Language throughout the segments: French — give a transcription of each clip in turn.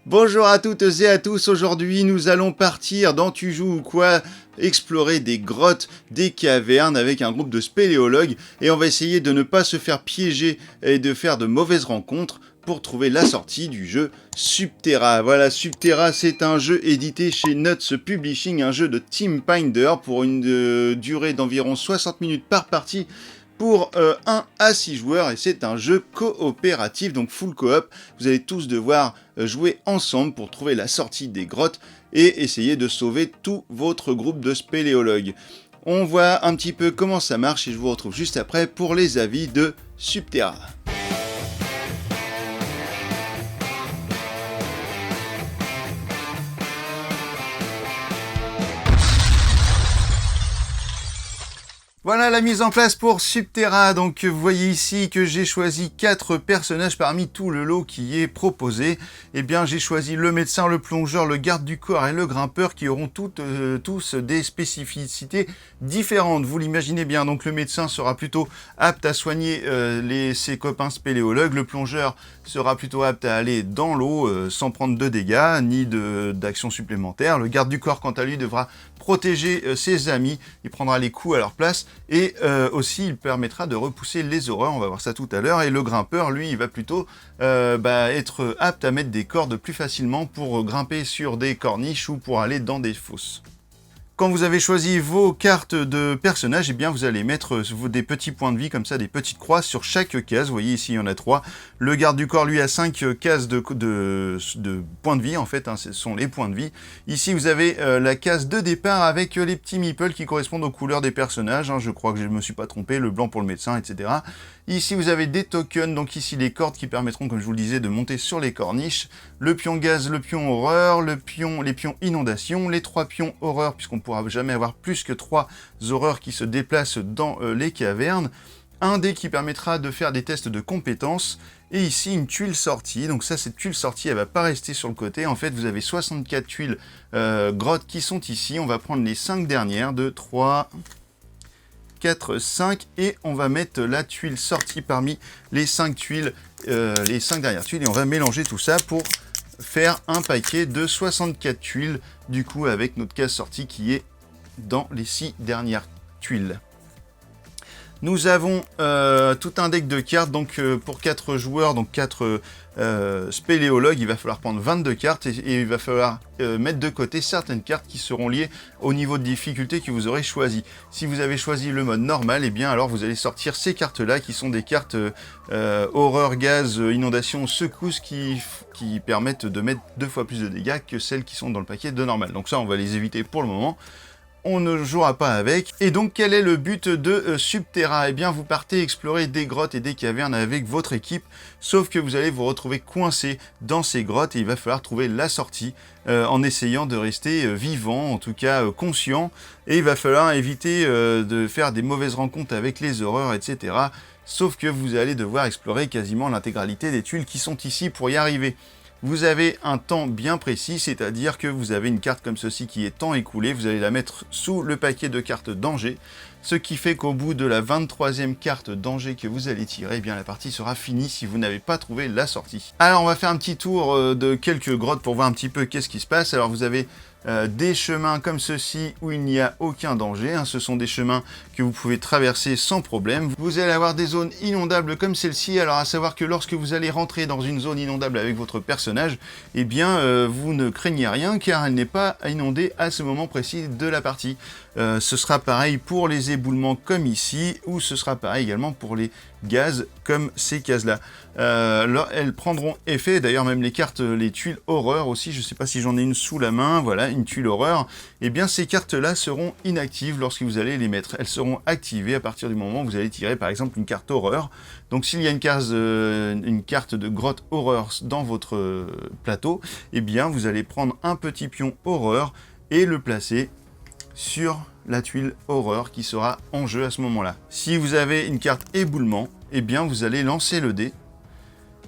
Bonjour à toutes et à tous, aujourd'hui nous allons partir dans Tu joues ou quoi, explorer des grottes, des cavernes avec un groupe de spéléologues et on va essayer de ne pas se faire piéger et de faire de mauvaises rencontres pour trouver la sortie du jeu Subterra. Voilà, Subterra c'est un jeu édité chez Nuts Publishing, un jeu de Team Pinder pour une durée d'environ 60 minutes par partie pour 1 à 6 joueurs et c'est un jeu coopératif, donc full coop. Vous allez tous devoir jouer ensemble pour trouver la sortie des grottes et essayer de sauver tout votre groupe de spéléologues. On voit un petit peu comment ça marche et je vous retrouve juste après pour les avis de Subterra. Voilà la mise en place pour Subterra. Donc vous voyez ici que j'ai choisi 4 personnages parmi tout le lot qui est proposé. Eh bien j'ai choisi le médecin, le plongeur, le garde du corps et le grimpeur qui auront tous des spécificités différentes. Vous l'imaginez bien, donc le médecin sera plutôt apte à soigner ses copains spéléologues. Le plongeur sera plutôt apte à aller dans l'eau sans prendre de dégâts ni d'action supplémentaire. Le garde du corps quant à lui devra protéger ses amis, il prendra les coups à leur place et aussi il permettra de repousser les horreurs, on va voir ça tout à l'heure. Et le grimpeur, lui, il va plutôt être apte à mettre des cordes plus facilement pour grimper sur des corniches ou pour aller dans des fosses. Quand vous avez choisi vos cartes de personnages, eh bien vous allez mettre des petits points de vie comme ça, des petites croix sur chaque case. Vous voyez ici, il y en a 3. Le garde du corps, lui, a 5 cases de points de vie, en fait, hein, ce sont les points de vie. Ici, vous avez la case de départ avec les petits meeples qui correspondent aux couleurs des personnages. Hein, je crois que je ne me suis pas trompé, le blanc pour le médecin, etc. Ici, vous avez des tokens, donc ici, les cordes qui permettront, comme je vous le disais, de monter sur les corniches. Le pion gaz, le pion horreur, les pions inondation, les 3 pions horreur, puisqu'on ne pourra jamais avoir plus que 3 horreurs qui se déplacent dans les cavernes. Un dé qui permettra de faire des tests de compétences. Et ici, une tuile sortie. Donc ça, cette tuile sortie, elle va pas rester sur le côté. En fait, vous avez 64 tuiles grottes qui sont ici. On va prendre les 5 dernières, 2, 3... 4, 5 et on va mettre la tuile sortie parmi les 5 tuiles, les 5 dernières tuiles et on va mélanger tout ça pour faire un paquet de 64 tuiles du coup avec notre case sortie qui est dans les 6 dernières tuiles. Nous avons tout un deck de cartes, donc pour 4 joueurs, donc 4 spéléologues, il va falloir prendre 22 cartes et il va falloir mettre de côté certaines cartes qui seront liées au niveau de difficulté que vous aurez choisi. Si vous avez choisi le mode normal, et bien alors vous allez sortir ces cartes-là qui sont des cartes horreur, gaz, inondation, secousse qui permettent de mettre 2 fois plus de dégâts que celles qui sont dans le paquet de normal. Donc ça, on va les éviter pour le moment. On ne jouera pas avec. Et donc, quel est le but de Subterra? Eh bien, vous partez explorer des grottes et des cavernes avec votre équipe, sauf que vous allez vous retrouver coincé dans ces grottes et il va falloir trouver la sortie en essayant de rester vivant, en tout cas conscient, et il va falloir éviter de faire des mauvaises rencontres avec les horreurs, etc. Sauf que vous allez devoir explorer quasiment l'intégralité des tuiles qui sont ici pour y arriver. Vous avez un temps bien précis, c'est-à-dire que vous avez une carte comme ceci qui est temps écoulé, vous allez la mettre sous le paquet de cartes danger, ce qui fait qu'au bout de la 23e carte danger que vous allez tirer, eh bien la partie sera finie si vous n'avez pas trouvé la sortie. Alors on va faire un petit tour de quelques grottes pour voir un petit peu qu'est-ce qui se passe. Alors vous avez des chemins comme ceci où il n'y a aucun danger, hein. Ce sont des chemins que vous pouvez traverser sans problème. Vous allez avoir des zones inondables comme celle-ci, alors à savoir que lorsque vous allez rentrer dans une zone inondable avec votre personnage, eh bien vous ne craignez rien car elle n'est pas inondée à ce moment précis de la partie. Ce sera pareil pour les éboulements comme ici, ou ce sera pareil également pour les gaz comme ces cases-là. Elles prendront effet, d'ailleurs même les cartes, les tuiles horreur aussi, je ne sais pas si j'en ai une sous la main, voilà, une tuile horreur, et bien ces cartes-là seront inactives lorsque vous allez les mettre. Elles seront activées à partir du moment où vous allez tirer par exemple une carte horreur. Donc s'il y a une carte de grotte horreur dans votre plateau, et bien vous allez prendre un petit pion horreur et le placer sur la tuile horreur qui sera en jeu à ce moment-là. Si vous avez une carte éboulement, eh bien vous allez lancer le dé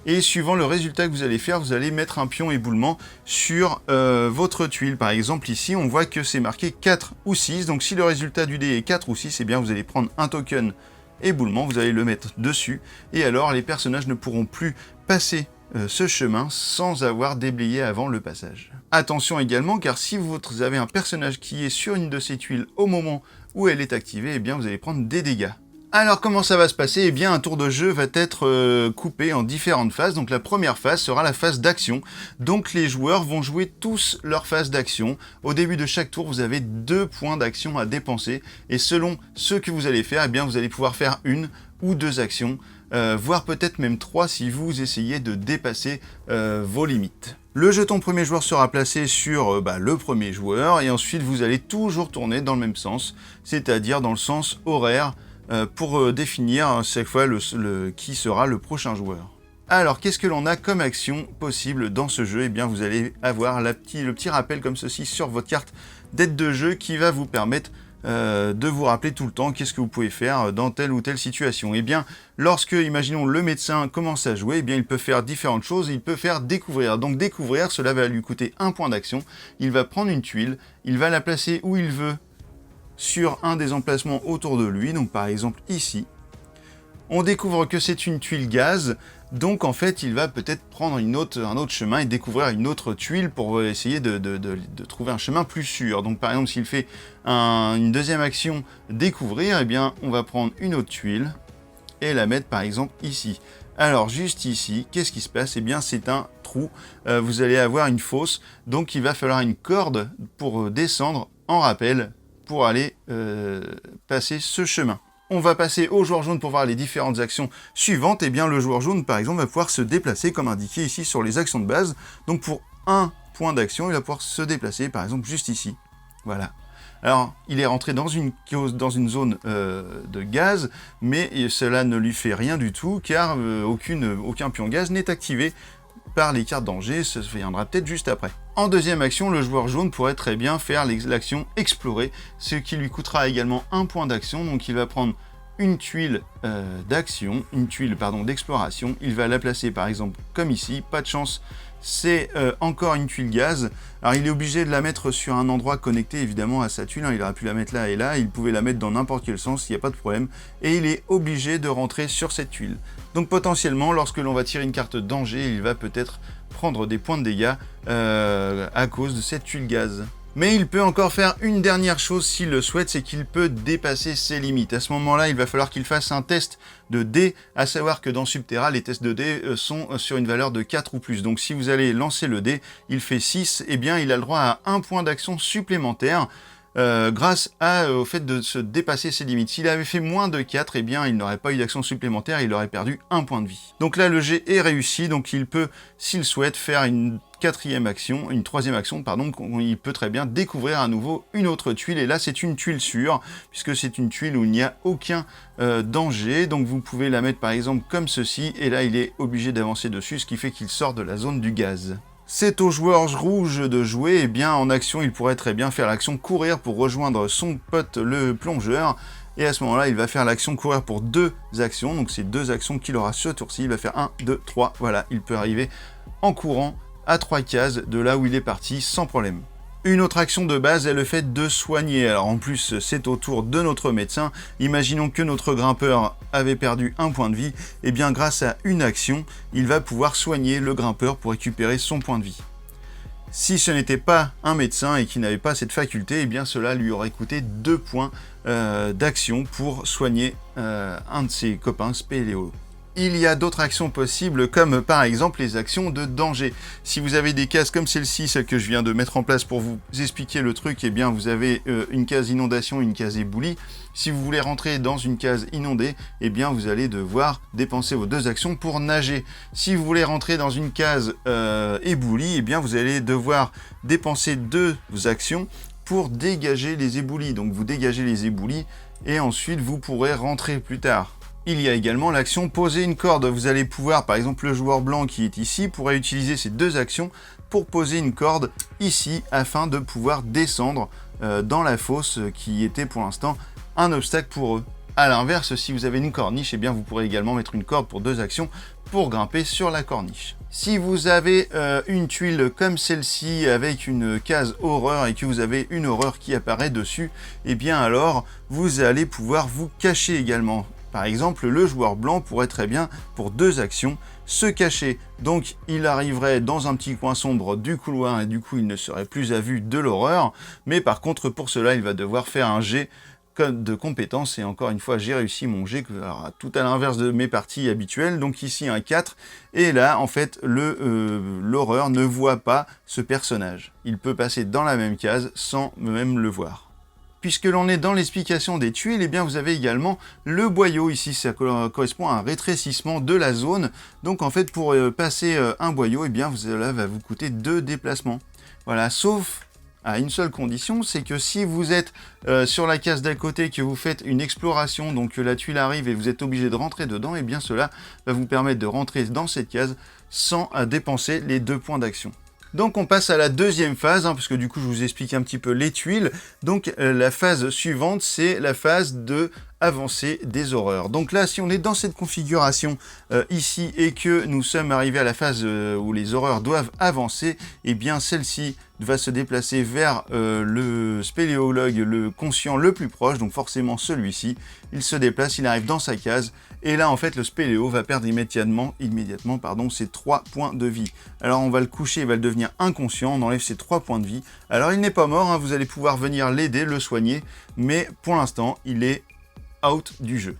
et suivant le résultat que vous allez faire, vous allez mettre un pion éboulement sur votre tuile. Par exemple ici, on voit que c'est marqué 4 ou 6, donc si le résultat du dé est 4 ou 6, eh bien vous allez prendre un token éboulement, vous allez le mettre dessus et alors les personnages ne pourront plus passer ce chemin sans avoir déblayé avant le passage. Attention également, car si vous avez un personnage qui est sur une de ces tuiles au moment où elle est activée, eh bien vous allez prendre des dégâts. Alors comment ça va se passer? Eh bien un tour de jeu va être coupé en différentes phases. Donc la première phase sera la phase d'action. Donc les joueurs vont jouer tous leur phase d'action. Au début de chaque tour, vous avez 2 points d'action à dépenser. Et selon ce que vous allez faire, eh bien vous allez pouvoir faire 1 ou 2 actions. Voire peut-être même 3 si vous essayez de dépasser vos limites. Le jeton premier joueur sera placé sur le premier joueur. Et ensuite vous allez toujours tourner dans le même sens. C'est-à-dire dans le sens horaire. Pour définir chaque fois qui sera le prochain joueur. Alors, qu'est-ce que l'on a comme action possible dans ce jeu? Eh bien, vous allez avoir le petit rappel comme ceci sur votre carte d'aide de jeu qui va vous permettre de vous rappeler tout le temps qu'est-ce que vous pouvez faire dans telle ou telle situation. Eh bien, lorsque, imaginons, le médecin commence à jouer, eh bien, il peut faire différentes choses, il peut faire découvrir. Donc, découvrir, cela va lui coûter 1 point d'action. Il va prendre une tuile, il va la placer où il veut, sur un des emplacements autour de lui, donc par exemple ici. On découvre que c'est une tuile gaz, donc en fait il va peut-être prendre un autre chemin et découvrir une autre tuile pour essayer de trouver un chemin plus sûr. Donc par exemple s'il fait une deuxième action découvrir, eh bien on va prendre une autre tuile et la mettre par exemple ici. Alors juste ici, qu'est-ce qui se passe? Eh bien c'est un trou, vous allez avoir une fosse, donc il va falloir une corde pour descendre en rappel, pour aller passer ce chemin. On va passer au joueur jaune pour voir les différentes actions suivantes. Et bien le joueur jaune par exemple va pouvoir se déplacer comme indiqué ici sur les actions de base. Donc pour 1 point d'action, il va pouvoir se déplacer par exemple juste ici. Voilà. Alors il est rentré dans une zone de gaz, mais cela ne lui fait rien du tout car aucun pion gaz n'est activé par les cartes danger, ça viendra peut-être juste après. En deuxième action, le joueur jaune pourrait très bien faire l'action explorer, ce qui lui coûtera également 1 point d'action, donc il va prendre une tuile d'exploration, il va la placer par exemple comme ici, pas de chance, c'est encore une tuile gaz. Alors il est obligé de la mettre sur un endroit connecté évidemment à sa tuile, il aurait pu la mettre là et là, il pouvait la mettre dans n'importe quel sens, il n'y a pas de problème, et il est obligé de rentrer sur cette tuile. Donc potentiellement, lorsque l'on va tirer une carte danger, il va peut-être prendre des points de dégâts à cause de cette tuile gaz. Mais il peut encore faire une dernière chose s'il le souhaite, c'est qu'il peut dépasser ses limites. À ce moment-là, il va falloir qu'il fasse un test de dés, à savoir que dans Subterra, les tests de dés sont sur une valeur de 4 ou plus. Donc si vous allez lancer le dé, il fait 6, eh bien il a le droit à 1 point d'action supplémentaire grâce au fait de se dépasser ses limites. S'il avait fait moins de 4, eh bien il n'aurait pas eu d'action supplémentaire, il aurait perdu 1 point de vie. Donc là, le jet est réussi, donc il peut, s'il souhaite, faire une troisième action, il peut très bien découvrir à nouveau une autre tuile, et là c'est une tuile sûre, puisque c'est une tuile où il n'y a aucun danger, donc vous pouvez la mettre par exemple comme ceci, et là il est obligé d'avancer dessus, ce qui fait qu'il sort de la zone du gaz. C'est au joueur rouge de jouer, et bien en action il pourrait très bien faire l'action courir pour rejoindre son pote le plongeur, et à ce moment-là il va faire l'action courir pour 2 actions, donc c'est 2 actions qu'il aura ce tour-ci, il va faire 1, 2, 3, voilà, il peut arriver en courant à 3 cases de là où il est parti sans problème. Une autre action de base est le fait de soigner. Alors en plus c'est au tour de notre médecin. Imaginons que notre grimpeur avait perdu 1 point de vie. Et bien grâce à une action, il va pouvoir soigner le grimpeur pour récupérer son point de vie. Si ce n'était pas un médecin et qu'il n'avait pas cette faculté, eh bien cela lui aurait coûté 2 points d'action pour soigner un de ses copains spéléo. Il y a d'autres actions possibles, comme par exemple les actions de danger. Si vous avez des cases comme celle-ci, celle que je viens de mettre en place pour vous expliquer le truc, eh bien vous avez une case inondation et une case éboulie. Si vous voulez rentrer dans une case inondée, eh bien vous allez devoir dépenser vos 2 actions pour nager. Si vous voulez rentrer dans une case éboulie, eh bien vous allez devoir dépenser 2 actions pour dégager les éboulis. Donc vous dégagez les éboulis et ensuite vous pourrez rentrer plus tard. Il y a également l'action poser une corde. Vous allez pouvoir, par exemple le joueur blanc qui est ici, pourrait utiliser ces 2 actions pour poser une corde ici afin de pouvoir descendre dans la fosse qui était pour l'instant un obstacle pour eux. A l'inverse, si vous avez une corniche, eh bien vous pourrez également mettre une corde pour 2 actions pour grimper sur la corniche. Si vous avez une tuile comme celle-ci avec une case horreur et que vous avez une horreur qui apparaît dessus, eh bien alors vous allez pouvoir vous cacher également. Par exemple, le joueur blanc pourrait très bien, pour 2 actions, se cacher. Donc il arriverait dans un petit coin sombre du couloir et du coup il ne serait plus à vue de l'horreur. Mais par contre pour cela il va devoir faire un jet de compétences et encore une fois j'ai réussi mon jet, alors, tout à l'inverse de mes parties habituelles. Donc ici un 4 et là en fait l'horreur ne voit pas ce personnage. Il peut passer dans la même case sans même le voir. Puisque l'on est dans l'explication des tuiles, eh bien vous avez également le boyau. Ici, ça correspond à un rétrécissement de la zone. Donc en fait, pour passer un boyau, eh bien cela va vous coûter 2 déplacements. Voilà, sauf à une seule condition, c'est que si vous êtes sur la case d'à côté, que vous faites une exploration, donc que la tuile arrive et vous êtes obligé de rentrer dedans, eh bien cela va vous permettre de rentrer dans cette case sans dépenser les 2 points d'action. Donc on passe à la deuxième phase, parce que du coup je vous explique un petit peu les tuiles. Donc la phase suivante, c'est la phase de avancée des horreurs. Donc là, si on est dans cette configuration ici et que nous sommes arrivés à la phase où les horreurs doivent avancer, eh bien celle-ci va se déplacer vers le spéléologue, le conscient le plus proche, donc forcément celui-ci. Il se déplace, il arrive dans sa case, et là en fait le spéléo va perdre immédiatement ses 3 points de vie. Alors on va le coucher, il va le devenir inconscient, on enlève ses 3 points de vie. Alors il n'est pas mort, vous allez pouvoir venir l'aider, le soigner, mais pour l'instant il est out du jeu.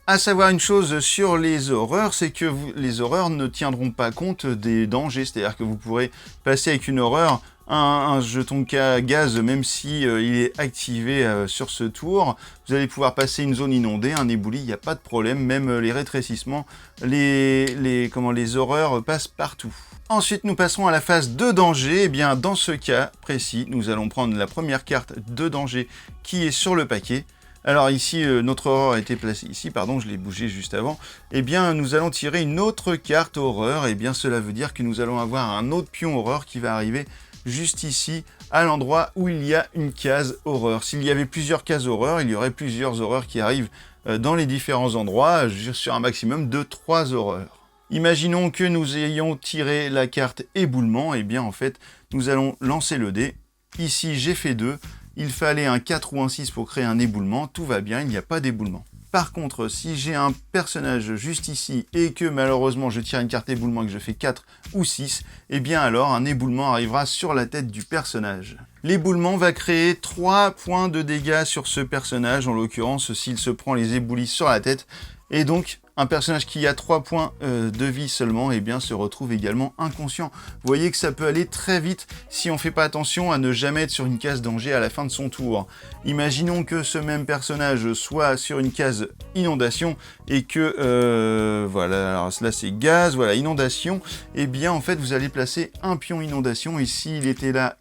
À savoir une chose sur les horreurs, c'est que les horreurs ne tiendront pas compte des dangers, c'est-à-dire que vous pourrez passer avec une horreur un jeton gaz, même si il est activé sur ce tour. Vous allez pouvoir passer une zone inondée, un éboulis, il n'y a pas de problème, même les rétrécissements, les horreurs passent partout. Ensuite, nous passerons à la phase de danger. Et bien, dans ce cas précis, nous allons prendre la première carte de danger qui est sur le paquet. Alors ici, notre horreur a été placée ici, pardon, je l'ai bougé juste avant. Eh bien, nous allons tirer une autre carte horreur. Et bien, cela veut dire que nous allons avoir un autre pion horreur qui va arriver juste ici, à l'endroit où il y a une case horreur. S'il y avait plusieurs cases horreur, il y aurait plusieurs horreurs qui arrivent dans les différents endroits, sur un maximum de 3 horreurs. Imaginons que nous ayons tiré la carte éboulement. Et bien, en fait, nous allons lancer le dé. Ici, j'ai fait 2. Il fallait un 4 ou un 6 pour créer un éboulement, tout va bien, il n'y a pas d'éboulement. Par contre, si j'ai un personnage juste ici et que malheureusement je tire une carte éboulement et que je fais 4 ou 6, eh bien alors un éboulement arrivera sur la tête du personnage. L'éboulement va créer 3 points de dégâts sur ce personnage, en l'occurrence s'il se prend les éboulis sur la tête, et donc un personnage qui a 3 points de vie seulement, eh bien, se retrouve également inconscient. Vous voyez que ça peut aller très vite si on ne fait pas attention à ne jamais être sur une case danger à la fin de son tour. Imaginons que ce même personnage soit sur une case inondation et que, voilà, alors là c'est gaz, voilà, inondation, eh bien en fait vous allez placer un pion inondation et s'il était là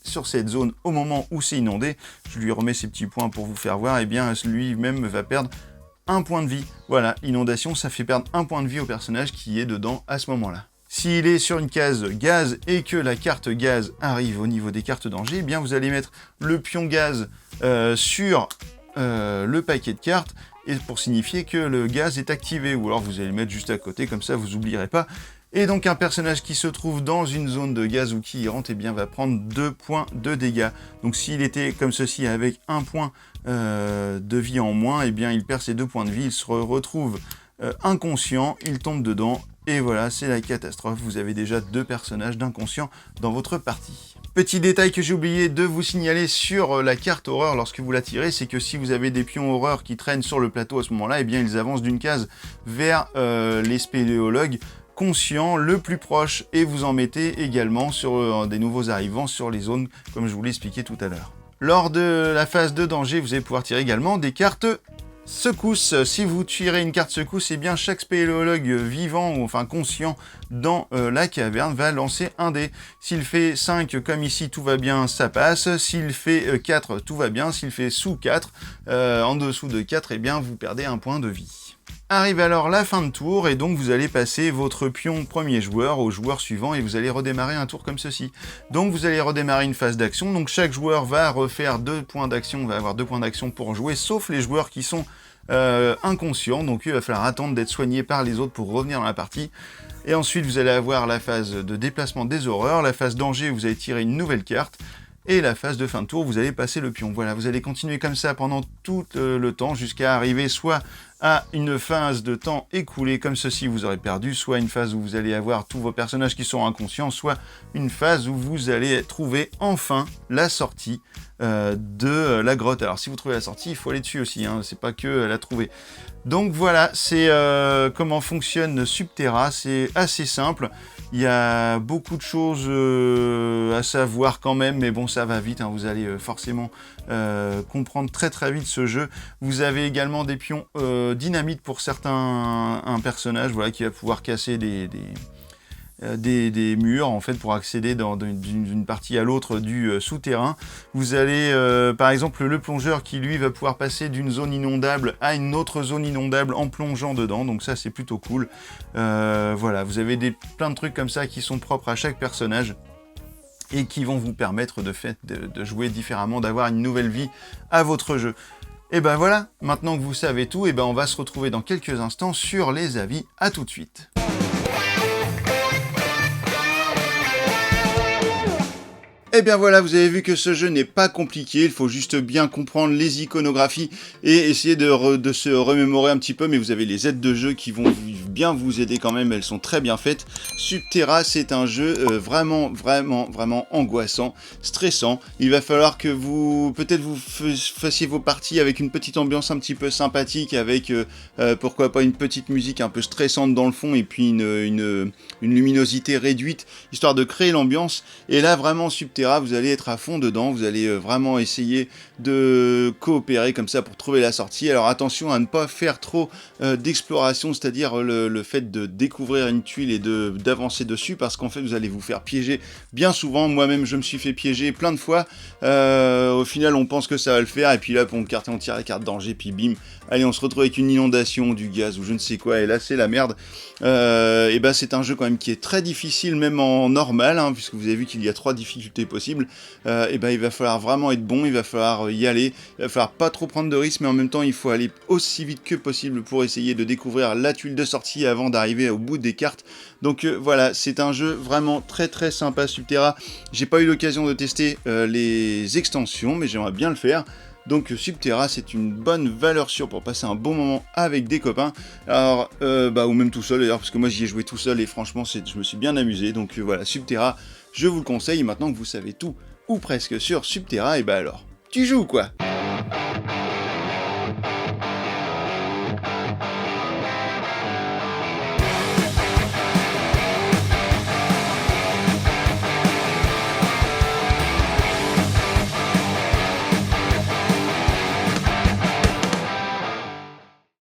sur cette zone au moment où c'est inondé, je lui remets ces petits points pour vous faire voir, eh bien lui-même va perdre 1 point de vie. Voilà, inondation, ça fait perdre 1 point de vie au personnage qui est dedans à ce moment-là. S'il est sur une case gaz et que la carte gaz arrive au niveau des cartes danger, eh bien vous allez mettre le pion gaz sur le paquet de cartes et pour signifier que le gaz est activé, ou alors vous allez le mettre juste à côté, comme ça vous n'oublierez pas. Et donc un personnage qui se trouve dans une zone de gaz ou qui y rentre, eh bien, va prendre 2 points de dégâts. Donc s'il était comme ceci avec 1 point de vie en moins, eh bien il perd ses 2 points de vie, il se retrouve inconscient, il tombe dedans, et voilà, c'est la catastrophe. Vous avez déjà 2 personnages d'inconscient dans votre partie. Petit détail que j'ai oublié de vous signaler sur la carte horreur lorsque vous la tirez, c'est que si vous avez des pions horreur qui traînent sur le plateau à ce moment-là, eh bien ils avancent d'une case vers les spéléologues conscient le plus proche et vous en mettez également sur des nouveaux arrivants sur les zones comme je vous l'ai expliqué tout à l'heure. Lors de la phase de danger, vous allez pouvoir tirer également des cartes secousse. Si vous tirez une carte secousse, eh bien chaque spéléologue vivant ou enfin conscient dans la caverne va lancer un dé. S'il fait 5 comme ici, tout va bien, ça passe. S'il fait 4, tout va bien. S'il fait sous 4, en dessous de 4, eh bien vous perdez 1 point de vie. Arrive alors la fin de tour et donc vous allez passer votre pion premier joueur au joueur suivant et vous allez redémarrer un tour comme ceci. Donc vous allez redémarrer une phase d'action, donc chaque joueur va refaire 2 points d'action, va avoir 2 points d'action pour jouer, sauf les joueurs qui sont inconscients, donc il va falloir attendre d'être soignés par les autres pour revenir dans la partie. Et ensuite vous allez avoir la phase de déplacement des horreurs, la phase danger où vous allez tirer une nouvelle carte, et la phase de fin de tour, vous allez passer le pion. Voilà, vous allez continuer comme ça pendant tout le temps, jusqu'à arriver soit à une phase de temps écoulée comme ceci, vous aurez perdu, soit une phase où vous allez avoir tous vos personnages qui sont inconscients, soit une phase où vous allez trouver enfin la sortie de la grotte. Alors si vous trouvez la sortie, il faut aller dessus aussi, hein, c'est pas que la trouver. Donc voilà, c'est comment fonctionne Subterra, c'est assez simple. Il y a beaucoup de choses à savoir quand même, mais bon, ça va vite, hein, vous allez forcément comprendre très très vite ce jeu. Vous avez également des pions dynamite pour certains personnages, voilà, qui va pouvoir casser des murs en fait pour accéder d'une partie à l'autre du souterrain. Vous allez par exemple le plongeur qui lui va pouvoir passer d'une zone inondable à une autre zone inondable en plongeant dedans, donc ça c'est plutôt cool. Voilà, vous avez plein de trucs comme ça qui sont propres à chaque personnage et qui vont vous permettre de jouer différemment, d'avoir une nouvelle vie à votre jeu. Et ben voilà, maintenant que vous savez tout, et ben on va se retrouver dans quelques instants sur les avis. À tout de suite. Et bien voilà, vous avez vu que ce jeu n'est pas compliqué, il faut juste bien comprendre les iconographies et essayer de se remémorer un petit peu, mais vous avez les aides de jeu qui vont bien vous aider quand même, elles sont très bien faites. Subterra, c'est un jeu vraiment angoissant, stressant. Il va falloir que vous fassiez vos parties avec une petite ambiance un petit peu sympathique, avec pourquoi pas une petite musique un peu stressante dans le fond et puis une luminosité réduite, histoire de créer l'ambiance. Et là vraiment Subterra, vous allez être à fond dedans, vous allez vraiment essayer de coopérer comme ça pour trouver la sortie. Alors attention à ne pas faire trop d'exploration, c'est-à-dire le fait de découvrir une tuile et d'avancer dessus, parce qu'en fait vous allez vous faire piéger bien souvent. Moi-même je me suis fait piéger plein de fois. Au final on pense que ça va le faire et puis là on tire la carte danger, puis bim, allez on se retrouve avec une inondation, du gaz ou je ne sais quoi, et là c'est la merde. Et ben c'est un jeu quand même qui est très difficile, même en normal, hein, puisque vous avez vu qu'il y a 3 difficultés possibles. Et ben il va falloir vraiment être bon, il va falloir y aller, il va falloir pas trop prendre de risques, mais en même temps il faut aller aussi vite que possible pour essayer de découvrir la tuile de sortie avant d'arriver au bout des cartes. Donc voilà, c'est un jeu vraiment très très sympa Subterra. J'ai pas eu l'occasion de tester les extensions, mais j'aimerais bien le faire. Donc Subterra, c'est une bonne valeur sûre pour passer un bon moment avec des copains. Alors, ou même tout seul d'ailleurs, parce que moi j'y ai joué tout seul et franchement je me suis bien amusé. Donc voilà, Subterra, je vous le conseille. Maintenant que vous savez tout, ou presque sur Subterra, et bah alors, tu joues quoi ?